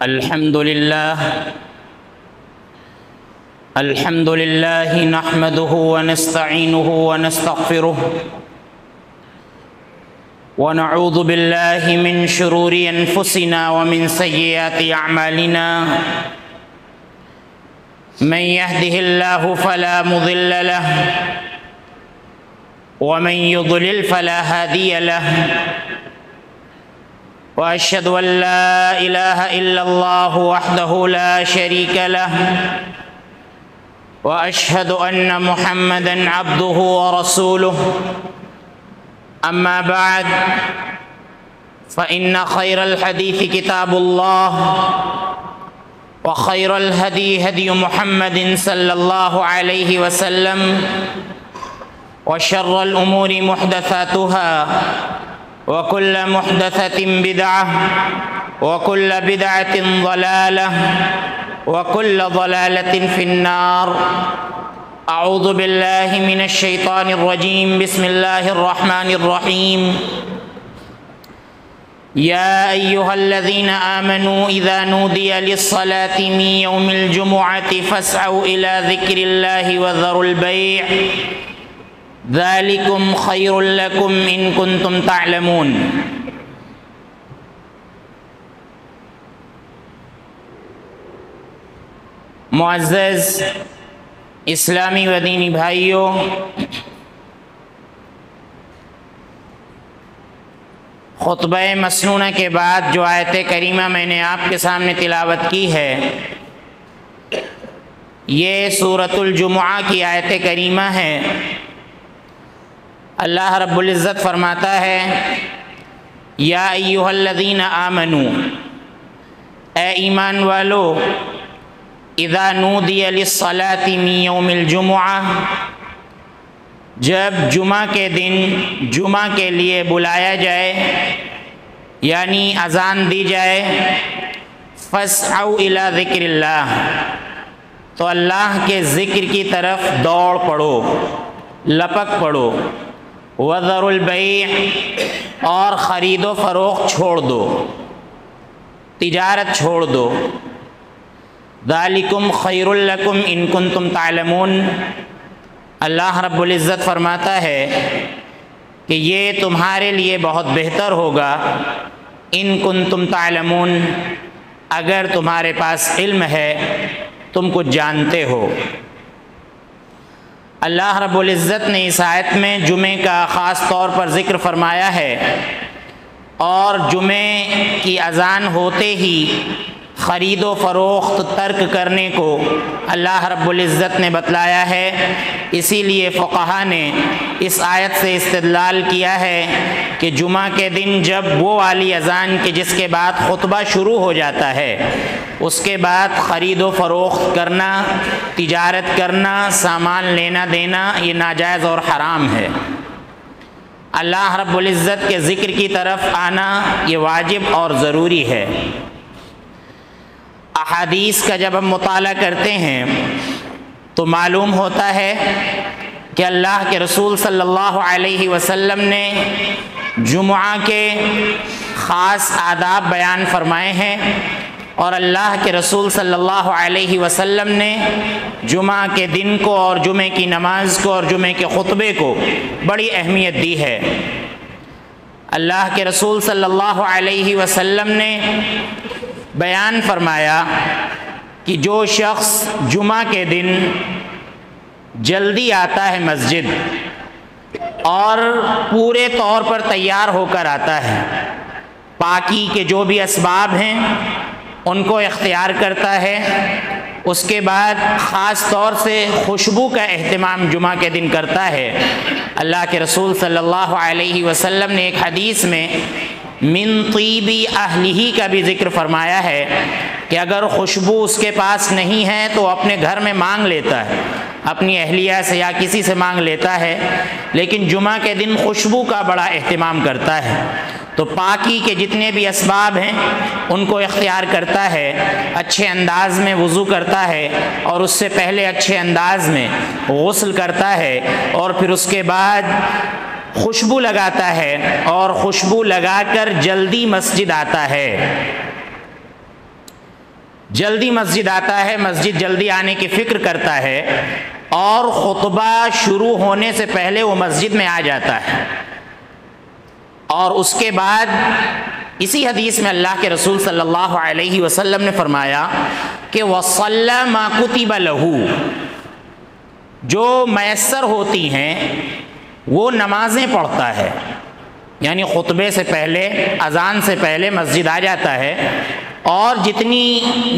الحمد لله نحمده ونستعينه ونستغفره ونعوذ بالله من شرور أنفسنا ومن سيئات أعمالنا من يهده الله فلا مضل له ومن يضلل فلا هادي له وأشهد أن لا إله إلا الله وحده لا شريك له وأشهد أن محمدًا عبده ورسوله أما بعد فإن خير الحديث كتاب الله وخير الهدي هدي محمد صلى الله عليه وسلم وشر الأمور محدثاتها وكل محدثة بدعة وكل بدعة ضلالة وكل ضلالة في النار. أعوذ بالله من الشيطان الرجيم. بسم الله الرحمن الرحيم. يا أيها الذين آمنوا إذا نودي للصلاة من يوم الجمعة فاسعوا إلى ذكر الله وذروا البيع ذلكم خير لكم إن كنتم تعلمون. معزز اسلامی و دینی بھائیوں، خطبہ مسنونہ کے بعد جو آیت کریمہ میں نے آپ کے سامنے تلاوت کی ہے، یہ سورۃ الجمعہ کی آیت کریمہ ہے۔ اللہ رب العزت فرماتا ہے، یا ایھا الذین آمنوا، اے ایمان والو، اذا نودی للصلاۃ من یوم الجمعہ، جب جمعہ کے دن جمعہ کے لیے بلایا جائے یعنی اذان دی جائے، فاسعوا الی ذکر اللہ، تو اللہ کے ذکر کی طرف دوڑ پڑو، لپک پڑو، وذروا البیع، اور خرید و فروخت چھوڑ دو، تجارت چھوڑ دو، ذالکم خیر لکم ان کنتم تعلمون۔ اللہ رب العزت فرماتا ہے کہ یہ تمہارے لیے بہت بہتر ہوگا، ان کنتم تعلمون، اگر تمہارے پاس علم ہے، تم کچھ جانتے ہو۔ اللہ رب العزت نے اس آیت میں جمعے کا خاص طور پر ذکر فرمایا ہے، اور جمعے کی اذان ہوتے ہی خرید و فروخت ترک کرنے کو اللہ رب العزت نے بتلایا ہے۔ اسی لیے فقہا نے اس آیت سے استدلال کیا ہے کہ جمعہ کے دن جب وہ والی اذان کہ جس کے بعد خطبہ شروع ہو جاتا ہے، اس کے بعد خرید و فروخت کرنا، تجارت کرنا، سامان لینا دینا، یہ ناجائز اور حرام ہے۔ اللہ رب العزت کے ذکر کی طرف آنا یہ واجب اور ضروری ہے۔ احادیث کا جب ہم مطالعہ کرتے ہیں تو معلوم ہوتا ہے کہ اللہ کے رسول صلی اللہ علیہ وسلم نے جمعہ کے خاص آداب بیان فرمائے ہیں، اور اللہ کے رسول صلی اللہ علیہ وسلم نے جمعہ کے دن کو اور جمعے کی نماز کو اور جمعے کے خطبے کو بڑی اہمیت دی ہے۔ اللہ کے رسول صلی اللہ علیہ وسلم نے بیان فرمایا کہ جو شخص جمعہ کے دن جلدی آتا ہے مسجد اور پورے طور پر تیار ہو کر آتا ہے، پاکی کے جو بھی اسباب ہیں ان کو اختیار کرتا ہے، اس کے بعد خاص طور سے خوشبو کا اہتمام جمعہ کے دن کرتا ہے۔ اللہ کے رسول صلی اللہ علیہ وسلم نے ایک حدیث میں من طیبی اہلہ کا بھی ذکر فرمایا ہے کہ اگر خوشبو اس کے پاس نہیں ہے تو اپنے گھر میں مانگ لیتا ہے، اپنی اہلیہ سے یا کسی سے مانگ لیتا ہے، لیکن جمعہ کے دن خوشبو کا بڑا اہتمام کرتا ہے۔ تو پاکی کے جتنے بھی اسباب ہیں ان کو اختیار کرتا ہے، اچھے انداز میں وضو کرتا ہے، اور اس سے پہلے اچھے انداز میں غسل کرتا ہے، اور پھر اس کے بعد خوشبو لگاتا ہے اور خوشبو لگا کر جلدی مسجد آتا ہے۔ جلدی مسجد آتا ہے، مسجد جلدی آنے کی فکر کرتا ہے اور خطبہ شروع ہونے سے پہلے وہ مسجد میں آ جاتا ہے، اور اس کے بعد اسی حدیث میں اللہ کے رسول صلی اللہ علیہ وسلم نے فرمایا کہ وَصَلَّى مَا كُتِبَ لَهُ، جو میسر ہوتی ہیں وہ نمازیں پڑھتا ہے، یعنی خطبے سے پہلے، اذان سے پہلے مسجد آ جاتا ہے، اور جتنی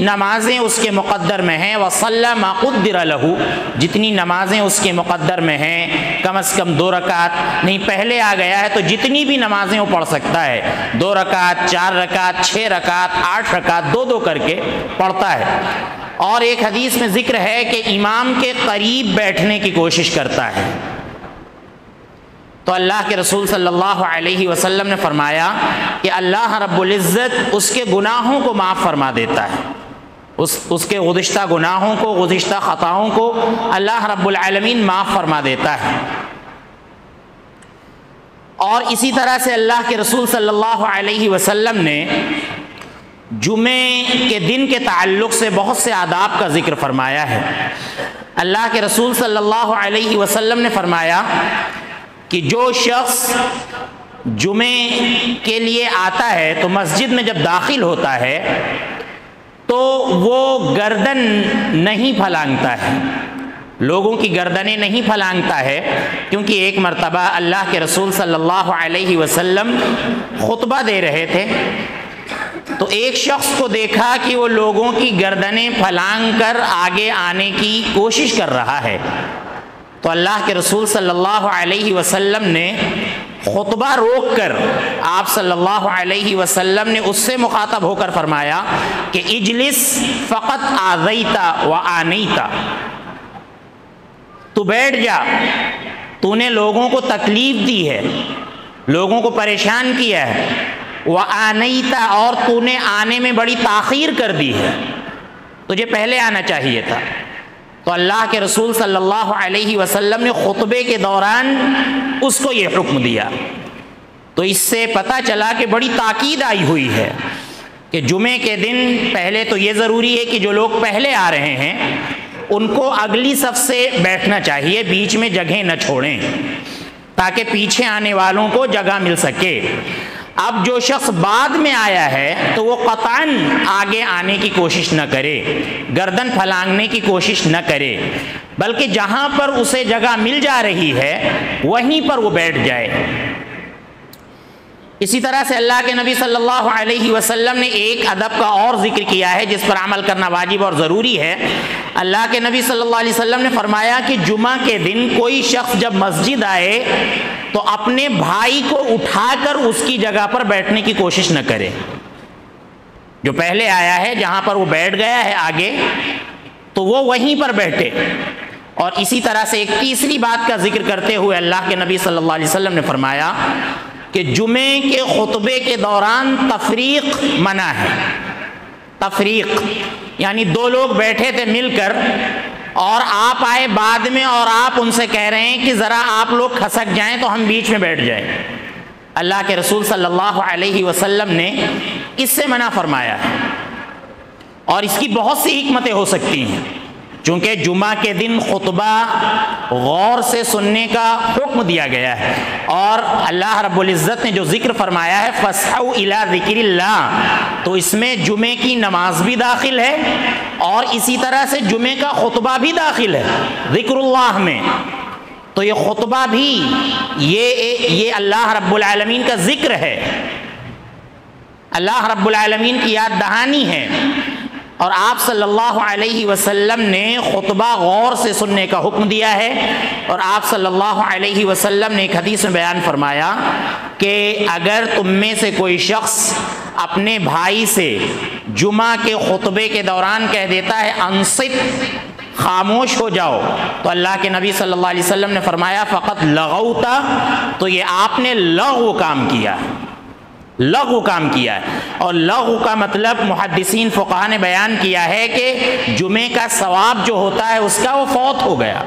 نمازیں اس کے مقدر میں ہیں وَصَلَّى مَا قُدِّرَ لَهُ، جتنی نمازیں اس کے مقدر میں ہیں، کم از کم 2 رکعت نہیں، پہلے آ گیا ہے تو جتنی بھی نمازیں وہ پڑھ سکتا ہے، 2 رکعت، 4 رکعت، 6 رکعت، 8 رکعت، 2 کر کے پڑھتا ہے۔ اور ایک حدیث میں ذکر ہے کہ امام کے قریب بیٹھنے کی کوشش کرتا ہے۔ تو اللہ کے رسول صلی اللہ علیہ وسلم نے فرمایا کہ اللہ رب العزت اس کے گناہوں کو معاف فرما دیتا ہے، اس کے گزشتہ گناہوں کو، گزشتہ خطاؤں کو اللہ رب العالمین معاف فرما دیتا ہے۔ اور اسی طرح سے اللہ کے رسول صلی اللہ علیہ وسلم نے جمعے کے دن کے تعلق سے بہت سے آداب کا ذکر فرمایا ہے۔ اللہ کے رسول صلی اللہ علیہ وسلم نے فرمایا کہ جو شخص جمعے کے لیے آتا ہے تو مسجد میں جب داخل ہوتا ہے تو وہ گردن نہیں پھلانگتا ہے، لوگوں کی گردنیں نہیں پھلانگتا ہے، کیونکہ ایک مرتبہ اللہ کے رسول صلی اللہ علیہ وسلم خطبہ دے رہے تھے تو ایک شخص کو دیکھا کہ وہ لوگوں کی گردنیں پھلانگ کر آگے آنے کی کوشش کر رہا ہے، تو اللہ کے رسول صلی اللہ علیہ وسلم نے خطبہ روک کر آپ صلی اللہ علیہ وسلم نے اس سے مخاطب ہو کر فرمایا کہ اجلس فقط آذیتا و آنیتا، تو بیٹھ جا، تو نے لوگوں کو تکلیف دی ہے، لوگوں کو پریشان کیا ہے، وَآنَيْتَ، اور تو نے آنے میں بڑی تاخیر کر دی ہے، تجھے پہلے آنا چاہیے تھا۔ تو اللہ کے رسول صلی اللہ علیہ وسلم نے خطبے کے دوران اس کو یہ حکم دیا۔ تو اس سے پتہ چلا کہ بڑی تاکید آئی ہوئی ہے کہ جمعے کے دن پہلے تو یہ ضروری ہے کہ جو لوگ پہلے آ رہے ہیں ان کو اگلی صف سے بیٹھنا چاہیے، بیچ میں جگہ نہ چھوڑیں تاکہ پیچھے آنے والوں کو جگہ مل سکے۔ اب جو شخص بعد میں آیا ہے تو وہ قطعاً آگے آنے کی کوشش نہ کرے، گردن پھلانگنے کی کوشش نہ کرے، بلکہ جہاں پر اسے جگہ مل جا رہی ہے وہیں پر وہ بیٹھ جائے۔ اسی طرح سے اللہ کے نبی صلی اللہ علیہ وسلم نے ایک ادب کا اور ذکر کیا ہے جس پر عمل کرنا واجب اور ضروری ہے۔ اللہ کے نبی صلی اللہ علیہ وسلم نے فرمایا کہ جمعہ کے دن کوئی شخص جب مسجد آئے تو اپنے بھائی کو اٹھا کر اس کی جگہ پر بیٹھنے کی کوشش نہ کرے، جو پہلے آیا ہے جہاں پر وہ بیٹھ گیا ہے آگے تو وہ وہیں پر بیٹھے۔ اور اسی طرح سے ایک تیسری بات کا ذکر کرتے ہوئے اللہ کے نبی صلی اللہ علیہ وسلم نے فرمایا کہ جمعے کے خطبے کے دوران تفریق منع ہے۔ تفریق یعنی 2 لوگ بیٹھے تھے مل کر اور آپ آئے بعد میں اور آپ ان سے کہہ رہے ہیں کہ ذرا آپ لوگ کھسک جائیں تو ہم بیچ میں بیٹھ جائیں۔ اللہ کے رسول صلی اللہ علیہ وسلم نے اس سے منع فرمایا ہے، اور اس کی بہت سی حکمتیں ہو سکتی ہیں، چونکہ جمعہ کے دن خطبہ غور سے سننے کا حکم دیا گیا ہے، اور اللہ رب العزت نے جو ذکر فرمایا ہے فَاسْعَوْا إِلَىٰ ذِكْرِ اللَّهِ، تو اس میں جمعے کی نماز بھی داخل ہے اور اسی طرح سے جمعے کا خطبہ بھی داخل ہے ذکر اللہ میں۔ تو یہ خطبہ بھی یہ اللہ رب العالمین کا ذکر ہے، اللہ رب العالمین کی یاد دہانی ہے، اور آپ صلی اللہ علیہ وسلم نے خطبہ غور سے سننے کا حکم دیا ہے۔ اور آپ صلی اللہ علیہ وسلم نے ایک حدیث میں بیان فرمایا کہ اگر تم میں سے کوئی شخص اپنے بھائی سے جمعہ کے خطبے کے دوران کہہ دیتا ہے انصت، خاموش ہو جاؤ، تو اللہ کے نبی صلی اللہ علیہ وسلم نے فرمایا فقط لغوتا، تو یہ آپ نے لغو کام کیا، لغو کام کیا ہے۔ اور لغو کا مطلب محدثین فقہا نے بیان کیا ہے کہ جمعے کا ثواب جو ہوتا ہے اس کا وہ فوت ہو گیا،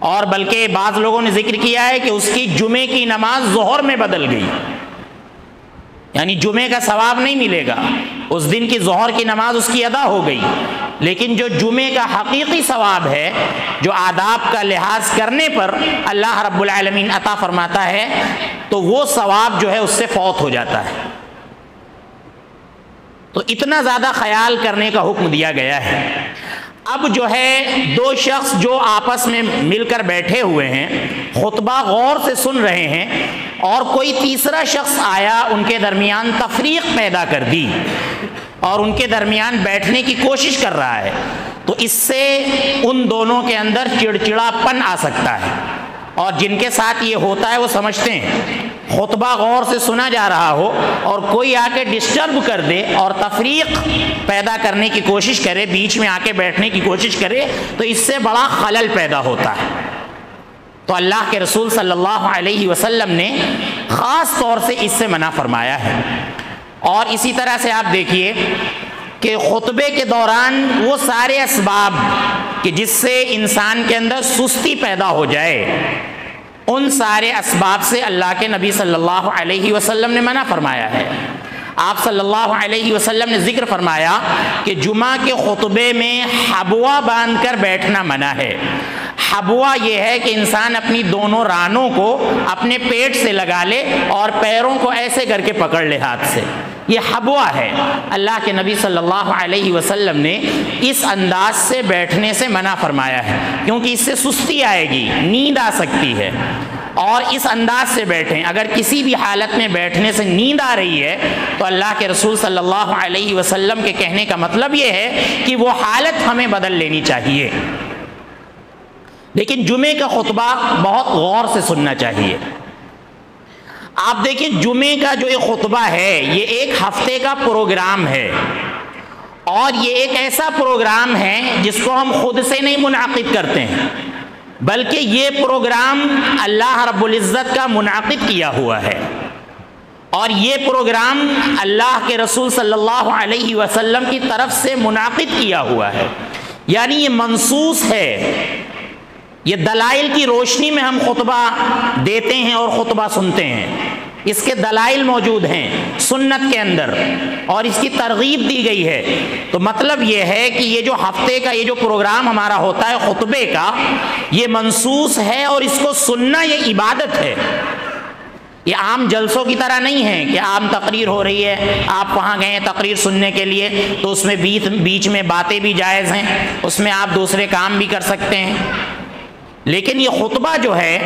اور بلکہ بعض لوگوں نے ذکر کیا ہے کہ اس کی جمعے کی نماز ظہر میں بدل گئی، یعنی جمعے کا ثواب نہیں ملے گا، اس دن کی ظہر کی نماز اس کی ادا ہو گئی، لیکن جو جمعے کا حقیقی ثواب ہے، جو آداب کا لحاظ کرنے پر اللہ رب العالمین عطا فرماتا ہے، تو وہ ثواب جو ہے اس سے فوت ہو جاتا ہے۔ تو اتنا زیادہ خیال کرنے کا حکم دیا گیا ہے۔ اب جو ہے دو شخص جو آپس میں مل کر بیٹھے ہوئے ہیں، خطبہ غور سے سن رہے ہیں، اور کوئی تیسرا شخص آیا، ان کے درمیان تفریق پیدا کر دی اور ان کے درمیان بیٹھنے کی کوشش کر رہا ہے، تو اس سے ان دونوں کے اندر چڑچڑاپن آ سکتا ہے، اور جن کے ساتھ یہ ہوتا ہے وہ سمجھتے ہیں خطبہ غور سے سنا جا رہا ہو اور کوئی آ کے ڈسٹرب کر دے اور تفریق پیدا کرنے کی کوشش کرے، بیچ میں آ کے بیٹھنے کی کوشش کرے، تو اس سے بڑا خلل پیدا ہوتا ہے۔ تو اللہ کے رسول صلی اللہ علیہ وسلم نے خاص طور سے اس سے منع فرمایا ہے۔ اور اسی طرح سے آپ دیکھیے کہ خطبے کے دوران وہ سارے اسباب کہ جس سے انسان کے اندر سستی پیدا ہو جائے، ان سارے اسباب سے اللہ کے نبی صلی اللہ علیہ وسلم نے منع فرمایا ہے۔ آپ صلی اللہ علیہ وسلم نے ذکر فرمایا کہ جمعہ کے خطبے میں حبوا باندھ کر بیٹھنا منع ہے۔ حبوا یہ ہے کہ انسان اپنی دونوں رانوں کو اپنے پیٹ سے لگا لے اور پیروں کو ایسے کر کے پکڑ لے ہاتھ سے، یہ حبوا ہے۔ اللہ کے نبی صلی اللہ علیہ وسلم نے اس انداز سے بیٹھنے سے منع فرمایا ہے، کیونکہ اس سے سستی آئے گی، نیند آ سکتی ہے، اور اس انداز سے بیٹھیں۔ اگر کسی بھی حالت میں بیٹھنے سے نیند آ رہی ہے تو اللہ کے رسول صلی اللہ علیہ وسلم کے کہنے کا مطلب یہ ہے کہ وہ حالت ہمیں بدل لینی چاہیے۔ لیکن جمعے کا خطبہ بہت غور سے سننا چاہیے۔ آپ دیکھیں جمعے کا جو ایک خطبہ ہے یہ ایک ہفتے کا پروگرام ہے، اور یہ ایک ایسا پروگرام ہے جس کو ہم خود سے نہیں منعقد کرتے ہیں، بلکہ یہ پروگرام اللہ رب العزت کا منعقد کیا ہوا ہے، اور یہ پروگرام اللہ کے رسول صلی اللہ علیہ وسلم کی طرف سے منعقد کیا ہوا ہے، یعنی یہ منصوص ہے۔ یہ دلائل کی روشنی میں ہم خطبہ دیتے ہیں اور خطبہ سنتے ہیں، اس کے دلائل موجود ہیں سنت کے اندر، اور اس کی ترغیب دی گئی ہے۔ تو مطلب یہ ہے کہ یہ جو ہفتے کا یہ جو پروگرام ہمارا ہوتا ہے خطبے کا، یہ منصوص ہے، اور اس کو سننا یہ عبادت ہے۔ یہ عام جلسوں کی طرح نہیں ہے کہ عام تقریر ہو رہی ہے، آپ وہاں گئے ہیں تقریر سننے کے لیے، تو اس میں بیچ میں باتیں بھی جائز ہیں، اس میں آپ دوسرے کام بھی کر سکتے ہیں۔ لیکن یہ خطبہ جو ہے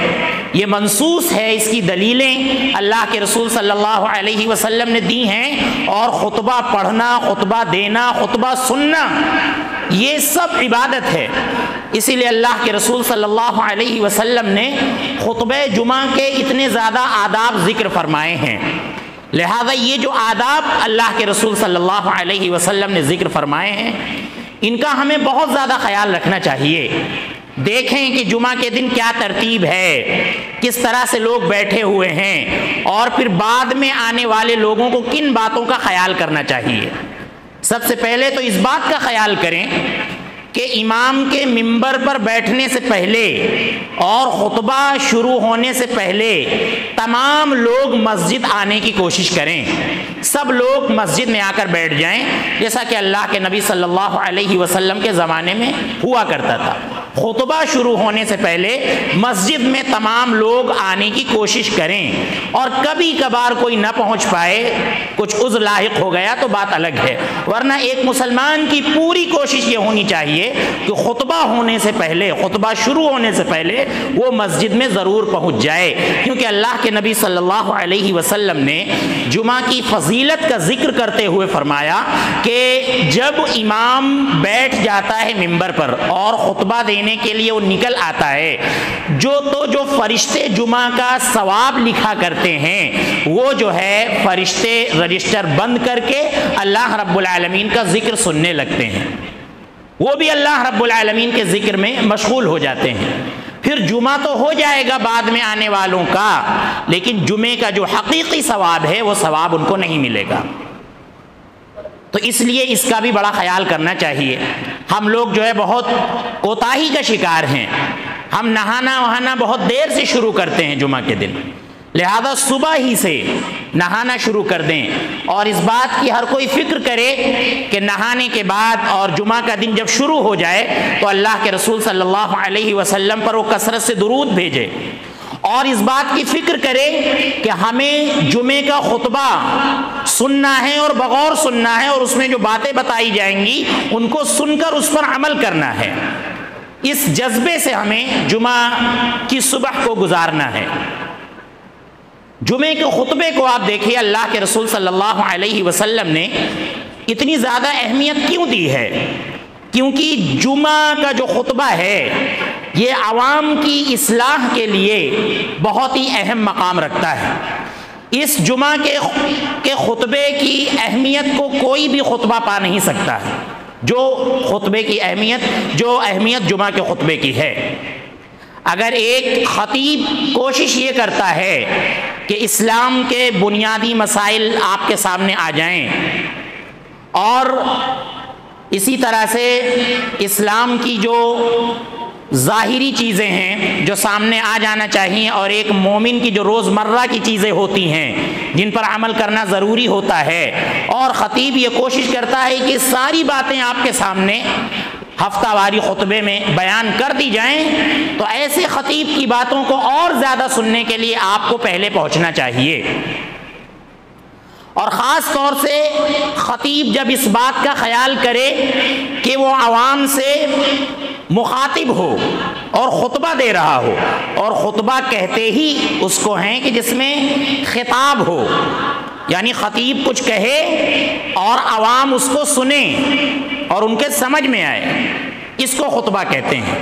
یہ منصوص ہے، اس کی دلیلیں اللہ کے رسول صلی اللہ علیہ وسلم نے دی ہیں، اور خطبہ پڑھنا، خطبہ دینا، خطبہ سننا، یہ سب عبادت ہے۔ اسی لیے اللہ کے رسول صلی اللہ علیہ وسلم نے خطبہ جمعہ کے اتنے زیادہ آداب ذکر فرمائے ہیں، لہذا یہ جو آداب اللہ کے رسول صلی اللہ علیہ وسلم نے ذکر فرمائے ہیں، ان کا ہمیں بہت زیادہ خیال رکھنا چاہیے۔ دیکھیں کہ جمعہ کے دن کیا ترتیب ہے، کس طرح سے لوگ بیٹھے ہوئے ہیں، اور پھر بعد میں آنے والے لوگوں کو کن باتوں کا خیال کرنا چاہیے۔ سب سے پہلے تو اس بات کا خیال کریں کہ امام کے منبر پر بیٹھنے سے پہلے اور خطبہ شروع ہونے سے پہلے تمام لوگ مسجد آنے کی کوشش کریں، سب لوگ مسجد میں آ کر بیٹھ جائیں، جیسا کہ اللہ کے نبی صلی اللہ علیہ وسلم کے زمانے میں ہوا کرتا تھا۔ خطبہ شروع ہونے سے پہلے مسجد میں تمام لوگ آنے کی کوشش کریں، اور کبھی کبھار کوئی نہ پہنچ پائے، کچھ عذر لاحق ہو گیا تو بات الگ ہے، ورنہ ایک مسلمان کی پوری کوشش یہ ہونی چاہیے کہ خطبہ ہونے سے پہلے، خطبہ شروع ہونے سے پہلے وہ مسجد میں ضرور پہنچ جائے، کیونکہ اللہ کے نبی صلی اللہ علیہ وسلم نے جمعہ کی فضیلت کا ذکر کرتے ہوئے فرمایا کہ جب امام بیٹھ جاتا ہے منبر پر اور خطبہ دینے کے لیے وہ نکل آتا ہے، جو فرشتے جمعہ کا ثواب لکھا کرتے ہیں وہ جو ہے فرشتے رجسٹر بند کر کے اللہ رب العالمین کا ذکر سننے لگتے ہیں، وہ بھی اللہ رب العالمین کے ذکر میں مشغول ہو جاتے ہیں۔ پھر جمعہ تو ہو جائے گا بعد میں آنے والوں کا، لیکن جمعے کا جو حقیقی ثواب ہے وہ ثواب ان کو نہیں ملے گا۔ تو اس لیے اس کا بھی بڑا خیال کرنا چاہیے۔ ہم لوگ جو ہے بہت کوتاہی کا شکار ہیں، ہم نہانا وہانا بہت دیر سے شروع کرتے ہیں جمعہ کے دن، لہذا صبح ہی سے نہانا شروع کر دیں، اور اس بات کی ہر کوئی فکر کرے کہ نہانے کے بعد اور جمعہ کا دن جب شروع ہو جائے تو اللہ کے رسول صلی اللہ علیہ وسلم پر وہ کثرت سے درود بھیجے، اور اس بات کی فکر کرے کہ ہمیں جمعے کا خطبہ سننا ہے اور بغور سننا ہے، اور اس میں جو باتیں بتائی جائیں گی ان کو سن کر اس پر عمل کرنا ہے۔ اس جذبے سے ہمیں جمعہ کی صبح کو گزارنا ہے۔ جمعے کے خطبے کو آپ دیکھیے، اللہ کے رسول صلی اللہ علیہ وسلم نے اتنی زیادہ اہمیت کیوں دی ہے؟ کیونکہ جمعہ کا جو خطبہ ہے یہ عوام کی اصلاح کے لیے بہت ہی اہم مقام رکھتا ہے۔ اس جمعہ کے خطبے کی اہمیت کو کوئی بھی خطبہ پا نہیں سکتا ہے، جو خطبے کی اہمیت جمعہ کے خطبے کی ہے۔ اگر ایک خطیب کوشش یہ کرتا ہے کہ اسلام کے بنیادی مسائل آپ کے سامنے آ جائیں، اور اسی طرح سے اسلام کی جو ظاہری چیزیں ہیں جو سامنے آ جانا چاہیے، اور ایک مومن کی جو روزمرہ کی چیزیں ہوتی ہیں جن پر عمل کرنا ضروری ہوتا ہے، اور خطیب یہ کوشش کرتا ہے کہ ساری باتیں آپ کے سامنے ہفتہ واری خطبے میں بیان کر دی جائیں، تو ایسے خطیب کی باتوں کو اور زیادہ سننے کے لیے آپ کو پہلے پہنچنا چاہیے۔ اور خاص طور سے خطیب جب اس بات کا خیال کرے کہ وہ عوام سے مخاطب ہو اور خطبہ دے رہا ہو، اور خطبہ کہتے ہی اس کو ہیں کہ جس میں خطاب ہو، یعنی خطیب کچھ کہے اور عوام اس کو سنیں اور ان کے سمجھ میں آئے، اس کو خطبہ کہتے ہیں۔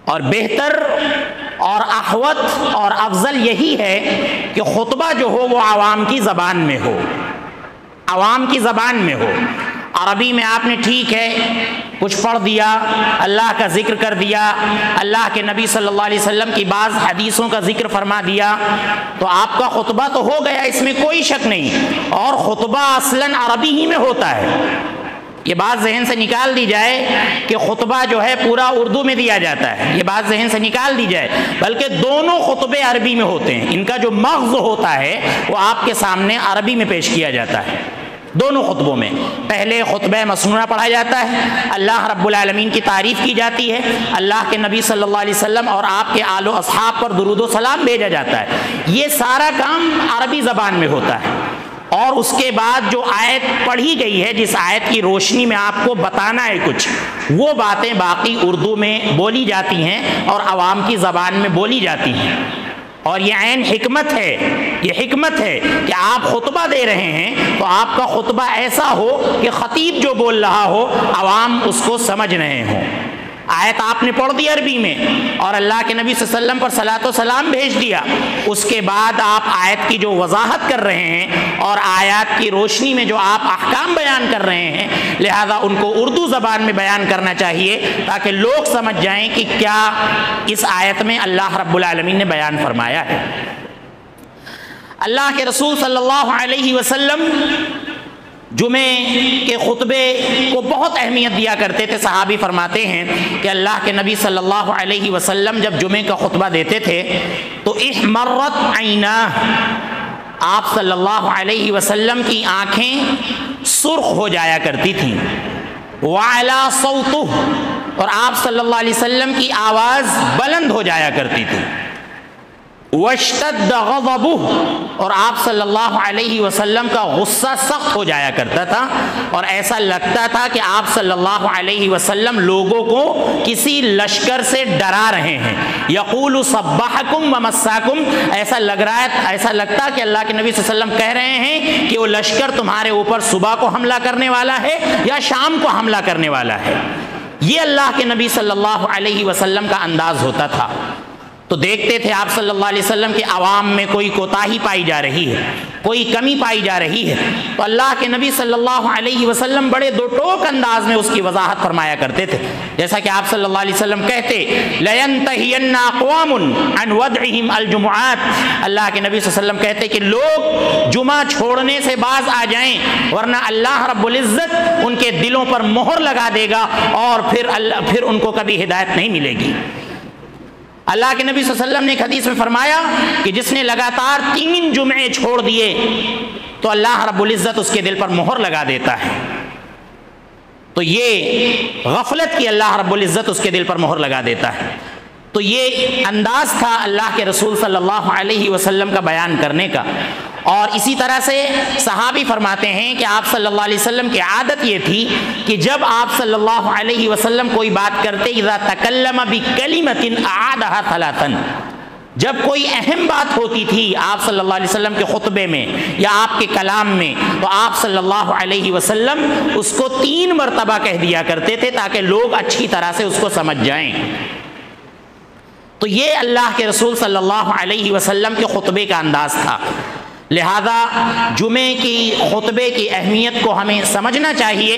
اور بہتر اور احوط اور افضل یہی ہے کہ خطبہ جو ہو وہ عوام کی زبان میں ہو، عوام کی زبان میں ہو۔ عربی میں آپ نے ٹھیک ہے کچھ پڑھ دیا، اللہ کا ذکر کر دیا، اللہ کے نبی صلی اللہ علیہ وسلم کی بعض حدیثوں کا ذکر فرما دیا، تو آپ کا خطبہ تو ہو گیا، اس میں کوئی شک نہیں۔ اور خطبہ اصلاً عربی ہی میں ہوتا ہے، یہ بات ذہن سے نکال دی جائے کہ خطبہ جو ہے پورا اردو میں دیا جاتا ہے، یہ بات ذہن سے نکال دی جائے، بلکہ دونوں خطبے عربی میں ہوتے ہیں، ان کا جو مغز ہوتا ہے وہ آپ کے سامنے عربی میں پیش کیا جاتا ہے۔ دونوں خطبوں میں پہلے خطبہ مسنونہ پڑھا جاتا ہے، اللہ رب العالمین کی تعریف کی جاتی ہے، اللہ کے نبی صلی اللہ علیہ وسلم اور آپ کے آل و اصحاب پر درود و سلام بھیجا جاتا ہے، یہ سارا کام عربی زبان میں ہوتا ہے۔ اور اس کے بعد جو آیت پڑھی گئی ہے، جس آیت کی روشنی میں آپ کو بتانا ہے کچھ، وہ باتیں باقی اردو میں بولی جاتی ہیں اور عوام کی زبان میں بولی جاتی ہیں۔ اور یہ عین حکمت ہے، یہ حکمت ہے کہ آپ خطبہ دے رہے ہیں تو آپ کا خطبہ ایسا ہو کہ خطیب جو بول رہا ہو عوام اس کو سمجھ رہے ہوں۔ آیت آپ نے پڑھ دی عربی میں اور اللہ کے نبی صلی اللہ علیہ وسلم پر صلاۃ و سلام بھیج دیا، اس کے بعد آپ آیت کی جو وضاحت کر رہے ہیں اور آیات کی روشنی میں جو آپ احکام بیان کر رہے ہیں، لہذا ان کو اردو زبان میں بیان کرنا چاہیے تاکہ لوگ سمجھ جائیں کہ کیا اس آیت میں اللہ رب العالمین نے بیان فرمایا ہے۔ اللہ کے رسول صلی اللہ علیہ وسلم جمعے کے خطبے کو بہت اہمیت دیا کرتے تھے۔ صحابی فرماتے ہیں کہ اللہ کے نبی صلی اللہ علیہ وسلم جب جمعے کا خطبہ دیتے تھے تو احمرت عیناہ، آپ صلی اللہ علیہ وسلم کی آنکھیں سرخ ہو جایا کرتی تھیں، وعلا صوتہ، اور آپ صلی اللہ علیہ وسلم کی آواز بلند ہو جایا کرتی تھی، واشتد غضبہ، اور آپ صلی اللہ علیہ وسلم کا غصہ سخت ہو جایا کرتا تھا، اور ایسا لگتا تھا کہ آپ صلی اللہ علیہ وسلم لوگوں کو کسی لشکر سے ڈرا رہے ہیں۔ یقول صبحکم ومساکم، ایسا لگتا کہ اللہ کے نبی صلی اللہ علیہ وسلم کہہ رہے ہیں کہ وہ لشکر تمہارے اوپر صبح کو حملہ کرنے والا ہے یا شام کو حملہ کرنے والا ہے۔ یہ اللہ کے نبی صلی اللہ علیہ وسلم کا انداز ہوتا تھا۔ تو دیکھتے تھے آپ صلی اللہ علیہ وسلم کے عوام میں کوئی کوتاہی پائی جا رہی ہے، کوئی کمی پائی جا رہی ہے، تو اللہ کے نبی صلی اللہ علیہ وسلم بڑے دو ٹوک انداز میں اس کی وضاحت فرمایا کرتے تھے، جیسا کہ آپ صلی اللہ علیہ وسلم کہتے لَيَنْتَهِيَنَّ أَقْوَامٌ عَنْ وَدْعِهِمْ الْجُمُعَاتِ، اللہ کے نبی صلی اللہ علیہ وسلم کہتے کہ لوگ جمعہ چھوڑنے سے باز آ جائیں، ورنہ اللہ رب العزت ان کے دلوں پر مہر لگا دے گا اور پھر ان کو کبھی ہدایت نہیں ملے گی۔ اللہ کے نبی صلی اللہ علیہ وسلم نے ایک حدیث میں فرمایا کہ جس نے لگاتار 3 جمعے چھوڑ دیے تو اللہ رب العزت اس کے دل پر مہر لگا دیتا ہے. تو یہ غفلت کی اللہ رب العزت اس کے دل پر مہر لگا دیتا ہے. تو یہ انداز تھا اللہ کے رسول صلی اللہ علیہ وسلم کا بیان کرنے کا. اور اسی طرح سے صحابی فرماتے ہیں کہ آپ صلی اللہ علیہ وسلم کی عادت یہ تھی کہ جب آپ صلی اللہ علیہ وسلم کوئی بات کرتے اذا تکلم بکلمۃ اعادها ثلاثا، جب کوئی اہم بات ہوتی تھی آپ صلی اللہ علیہ وسلم کے خطبے میں یا آپ کے کلام میں، تو آپ صلی اللہ علیہ وسلم اس کو 3 مرتبہ کہہ دیا کرتے تھے تاکہ لوگ اچھی طرح سے اس کو سمجھ جائیں. تو یہ اللہ کے رسول صلی اللہ علیہ وسلم کے خطبے کا انداز تھا. لہذا جمعے کی خطبے کی اہمیت کو ہمیں سمجھنا چاہیے،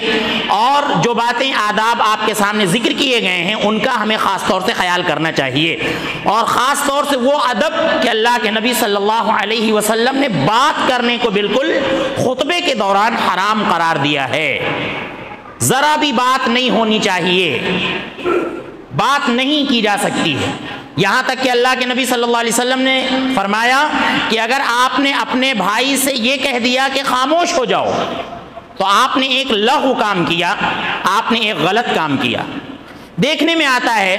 اور جو باتیں آداب آپ کے سامنے ذکر کیے گئے ہیں ان کا ہمیں خاص طور سے خیال کرنا چاہیے، اور خاص طور سے وہ ادب کہ اللہ کے نبی صلی اللہ علیہ وسلم نے بات کرنے کو بالکل خطبے کے دوران حرام قرار دیا ہے. ذرا بھی بات نہیں ہونی چاہیے، بات نہیں کی جا سکتی ہے. یہاں تک کہ اللہ کے نبی صلی اللہ علیہ وسلم نے فرمایا کہ اگر آپ نے اپنے بھائی سے یہ کہہ دیا کہ خاموش ہو جاؤ تو آپ نے ایک لغو کام کیا، آپ نے ایک غلط کام کیا. دیکھنے میں آتا ہے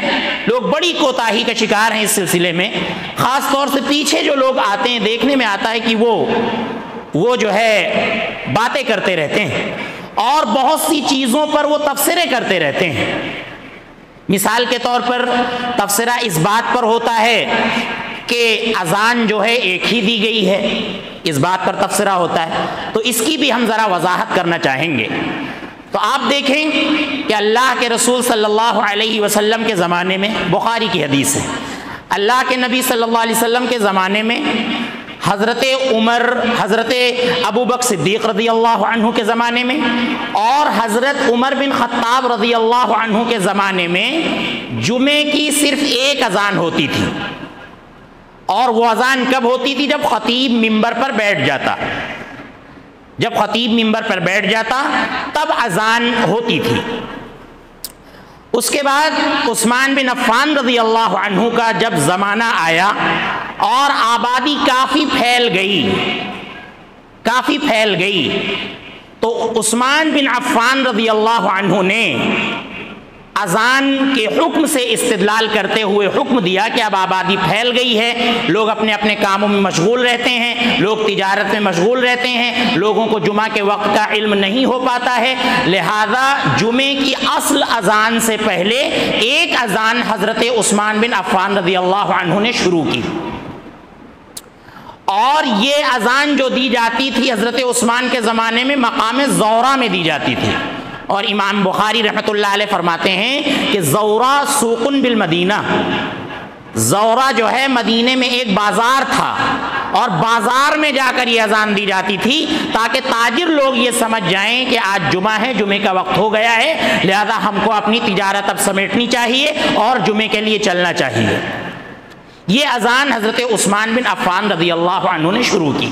لوگ بڑی کوتاہی کا شکار ہیں اس سلسلے میں، خاص طور سے پیچھے جو لوگ آتے ہیں دیکھنے میں آتا ہے کہ وہ جو ہے باتیں کرتے رہتے ہیں اور بہت سی چیزوں پر وہ تبصرے کرتے رہتے ہیں. مثال کے طور پر تبصرہ اس بات پر ہوتا ہے کہ اذان جو ہے ایک ہی دی گئی ہے، اس بات پر تبصرہ ہوتا ہے. تو اس کی بھی ہم ذرا وضاحت کرنا چاہیں گے. تو آپ دیکھیں کہ اللہ کے رسول صلی اللہ علیہ وسلم کے زمانے میں، بخاری کی حدیث ہے، اللہ کے نبی صلی اللہ علیہ وسلم کے زمانے میں حضرت عمر، حضرت ابو بکر صدیق رضی اللہ عنہ کے زمانے میں اور حضرت عمر بن خطاب رضی اللہ عنہ کے زمانے میں جمعے کی صرف ایک اذان ہوتی تھی. اور وہ اذان کب ہوتی تھی؟ جب خطیب ممبر پر بیٹھ جاتا. جب خطیب ممبر پر بیٹھ جاتا تب اذان ہوتی تھی. اس کے بعد عثمان بن عفان رضی اللہ عنہ کا جب زمانہ آیا اور آبادی کافی پھیل گئی تو عثمان بن عفان رضی اللہ عنہ نے اذان کے حکم سے استدلال کرتے ہوئے حکم دیا کہ اب آبادی پھیل گئی ہے، لوگ اپنے اپنے کاموں میں مشغول رہتے ہیں، لوگ تجارت میں مشغول رہتے ہیں، لوگوں کو جمعہ کے وقت کا علم نہیں ہو پاتا ہے، لہذا جمعے کی اصل اذان سے پہلے ایک اذان حضرت عثمان بن عفان رضی اللہ عنہ نے شروع کی. اور یہ اذان جو دی جاتی تھی حضرت عثمان کے زمانے میں مقام زورا میں دی جاتی تھی. اور امام بخاری رحمۃ اللہ علیہ فرماتے ہیں کہ زورا سوقن بالمدینہ، زورا جو ہے مدینے میں ایک بازار تھا اور بازار میں جا کر یہ اذان دی جاتی تھی تاکہ تاجر لوگ یہ سمجھ جائیں کہ آج جمعہ ہے، جمعے کا وقت ہو گیا ہے، لہذا ہم کو اپنی تجارت اب سمیٹنی چاہیے اور جمعے کے لیے چلنا چاہیے. یہ اذان حضرت عثمان بن عفان رضی اللہ عنہ نے شروع کی.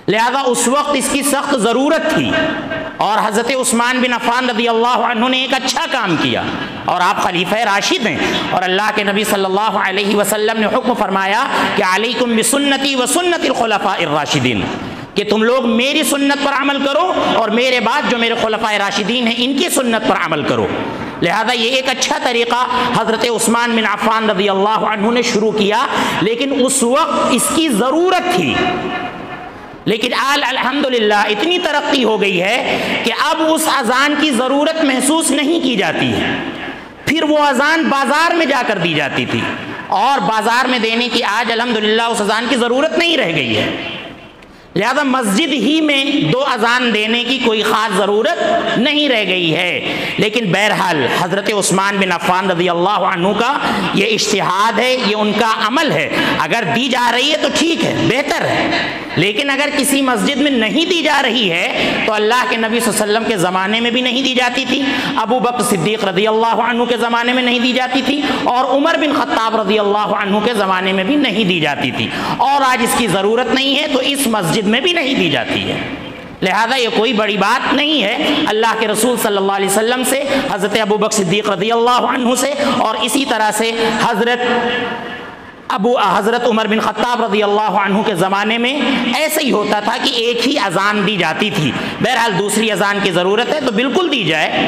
لہذا اس وقت اس کی سخت ضرورت تھی اور حضرت عثمان بن عفان رضی اللہ عنہ نے ایک اچھا کام کیا، اور آپ خلیفہ راشد ہیں اور اللہ کے نبی صلی اللہ علیہ وسلم نے حکم فرمایا کہ علیکم بسنتی و سنت الخلفاء الراشدین، کہ تم لوگ میری سنت پر عمل کرو اور میرے بعد جو میرے خلفاء راشدین ہیں ان کی سنت پر عمل کرو. لہذا یہ ایک اچھا طریقہ حضرت عثمان بن عفان رضی اللہ عنہ نے شروع کیا، لیکن اس وقت اس کی ضرورت تھی. لیکن آج الحمدللہ اتنی ترقی ہو گئی ہے کہ اب اس اذان کی ضرورت محسوس نہیں کی جاتی ہے. پھر وہ اذان بازار میں جا کر دی جاتی تھی اور بازار میں دینے کی آج الحمدللہ اس اذان کی ضرورت نہیں رہ گئی ہے. لہذا مسجد ہی میں 2 اذان دینے کی کوئی خاص ضرورت نہیں رہ گئی ہے. لیکن بہرحال حضرت عثمان بن عفان رضی اللہ عنہ کا یہ اجتہاد ہے، یہ ان کا عمل ہے. اگر دی جا رہی ہے تو ٹھیک ہے، بہتر ہے، لیکن اگر کسی مسجد میں نہیں دی جا رہی ہے تو اللہ کے نبی صلی اللہ علیہ وسلم کے زمانے میں بھی نہیں دی جاتی تھی، ابو بکر صدیق رضی اللہ عنہ کے زمانے میں نہیں دی جاتی تھی، اور عمر بن خطاب رضی اللہ عنہ کے زمانے میں بھی نہیں دی جاتی تھی، اور آج اس کی ضرورت نہیں ہے تو اس مسجد میں بھی نہیں دی جاتی ہے. لہذا یہ کوئی بڑی بات نہیں ہے اللہ کے رسول صلی اللہ علیہ وسلم سے، حضرت ابوبکر صدیق رضی اللہ عنہ سے، اور اسی طرح سے حضرت عمر بن خطاب رضی اللہ عنہ کے زمانے میں ایسا ہی ہوتا تھا کہ ایک ہی اذان دی جاتی تھی۔ بہرحال دوسری اذان کی ضرورت ہے تو بالکل دی جائے،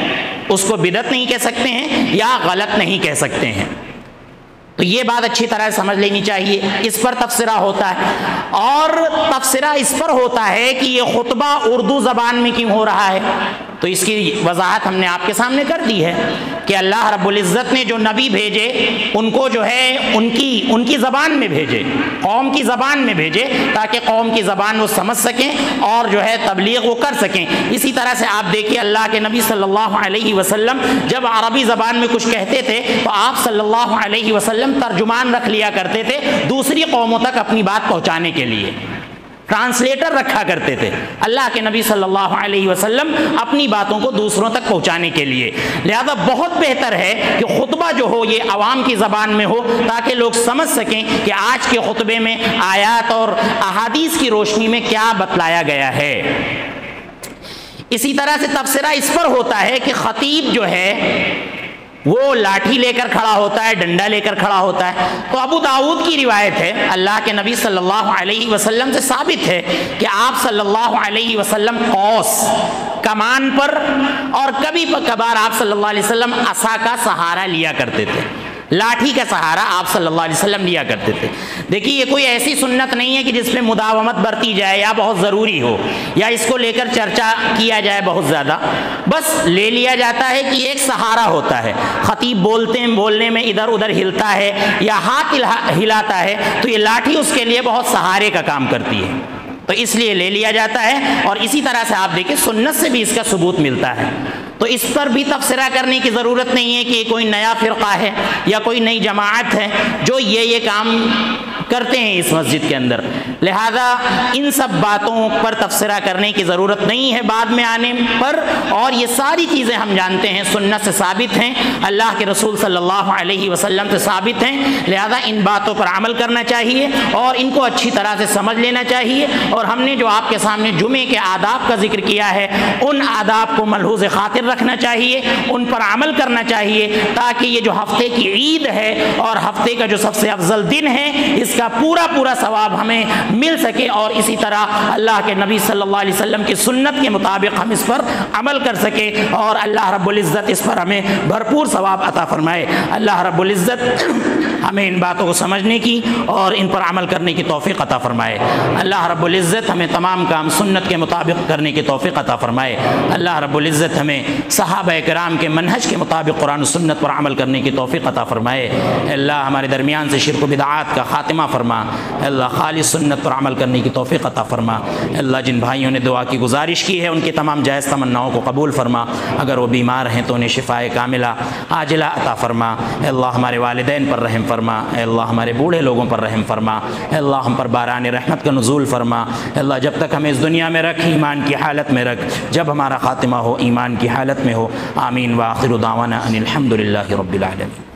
اس کو بدعت نہیں کہہ سکتے ہیں یا غلط نہیں کہہ سکتے ہیں۔ تو یہ بات اچھی طرح سمجھ لینی چاہیے۔ اس پر تبصرہ ہوتا ہے، اور تبصرہ اس پر ہوتا ہے کہ یہ خطبہ اردو زبان میں کیوں ہو رہا ہے، تو اس کی وضاحت ہم نے آپ کے سامنے کر دی ہے کہ اللہ رب العزت نے جو نبی بھیجے ان کو جو ہے ان کی زبان میں بھیجے، قوم کی زبان میں بھیجے، تاکہ قوم کی زبان وہ سمجھ سکیں اور جو ہے تبلیغ وہ کر سکیں۔ اسی طرح سے آپ دیکھیے اللہ کے نبی صلی اللہ علیہ وسلم جب عربی زبان میں کچھ کہتے تھے تو آپ صلی اللہ علیہ وسلم ترجمان رکھ لیا کرتے تھے دوسری قوموں تک اپنی بات پہنچانے کے لیے، ٹرانسلیٹر رکھا کرتے تھے اللہ کے نبی صلی اللہ علیہ وسلم اپنی باتوں کو دوسروں تک پہنچانے کے لیے۔ لہذا بہت بہتر ہے کہ خطبہ جو ہو یہ عوام کی زبان میں ہو، تاکہ لوگ سمجھ سکیں کہ آج کے خطبے میں آیات اور احادیث کی روشنی میں کیا بتلایا گیا ہے۔ اسی طرح سے تبصرہ اس پر ہوتا ہے کہ خطیب جو ہے وہ لاٹھی لے کر کھڑا ہوتا ہے، ڈنڈا لے کر کھڑا ہوتا ہے۔ تو ابو داؤد کی روایت ہے، اللہ کے نبی صلی اللہ علیہ وسلم سے ثابت ہے کہ آپ صلی اللہ علیہ وسلم قوس، کمان پر، اور کبھی کبھار آپ صلی اللہ علیہ وسلم عصا کا سہارا لیا کرتے تھے، لاٹھی کا سہارا آپ صلی اللہ علیہ وسلم لیا کرتے تھے۔ دیکھیے یہ کوئی ایسی سنت نہیں ہے کہ جس پہ مداومت برتی جائے یا بہت ضروری ہو یا اس کو لے کر چرچا کیا جائے بہت زیادہ، بس لے لیا جاتا ہے کہ ایک سہارا ہوتا ہے۔ خطیب بولنے میں ادھر ادھر ہلتا ہے یا ہاتھ ہلاتا ہے تو یہ لاٹھی اس کے لیے بہت سہارے کا کام کرتی ہے، تو اس لیے لے لیا جاتا ہے۔ اور اسی طرح سے آپ دیکھیں سنت سے بھی اس کا ثبوت ملتا ہے، تو اس پر بھی تبصرہ کرنے کی ضرورت نہیں ہے کہ کوئی نیا فرقہ ہے یا کوئی نئی جماعت ہے جو یہ کام کرتے ہیں اس مسجد کے اندر، لہذا ان سب باتوں پر تبصرہ کرنے کی ضرورت نہیں ہے بعد میں آنے پر۔ اور یہ ساری چیزیں ہم جانتے ہیں سنت سے ثابت ہیں، اللہ کے رسول صلی اللہ علیہ وسلم سے ثابت ہیں، لہذا ان باتوں پر عمل کرنا چاہیے اور ان کو اچھی طرح سے سمجھ لینا چاہیے۔ اور ہم نے جو آپ کے سامنے جمعے کے آداب کا ذکر کیا ہے ان آداب کو ملحوظ خاطر رکھنا چاہیے، ان پر عمل کرنا چاہیے، تاکہ یہ جو ہفتے کی عید ہے اور ہفتے کا جو سب سے افضل دن ہے اس کا پورا ثواب ہمیں مل سکے، اور اسی طرح اللہ کے نبی صلی اللہ علیہ وسلم کی سنت کے مطابق ہم اس پر عمل کر سکے، اور اللہ رب العزت اس پر ہمیں بھرپور ثواب عطا فرمائے۔ اللہ رب العزت ہمیں ان باتوں کو سمجھنے کی اور ان پر عمل کرنے کی توفیق عطا فرمائے۔ اللہ رب العزت ہمیں تمام کام سنت کے مطابق کرنے کی توفیق عطا فرمائے۔ اللہ رب العزت ہمیں صحابہ کرام کے منہج کے مطابق قرآن و سنت پر عمل کرنے کی توفیق عطا فرمائے۔ اللہ ہمارے درمیان سے شرک و بدعات کا خاتمہ فرما، اللہ خالص سنت پر عمل کرنے کی توفیق عطا فرما۔ اللہ جن بھائیوں نے دعا کی گزارش کی ہے ان کی تمام جائز تمناؤں کو قبول فرما، اگر وہ بیمار ہیں تو انہیں شفاء کاملہ عاجلہ عطا فرما۔ اللہ ہمارے والدین پر رحم فرما، اللہ ہمارے بوڑھے لوگوں پر رحم فرما، اللہ ہم پر باران رحمت کا نزول فرما۔ اللہ جب تک ہمیں اس دنیا میں رکھ ایمان کی حالت میں رکھ، جب ہمارا خاتمہ ہو ایمان کی حالت میں ہو۔ آمین۔ وآخر دعوانا ان الحمد للہ رب العالمین۔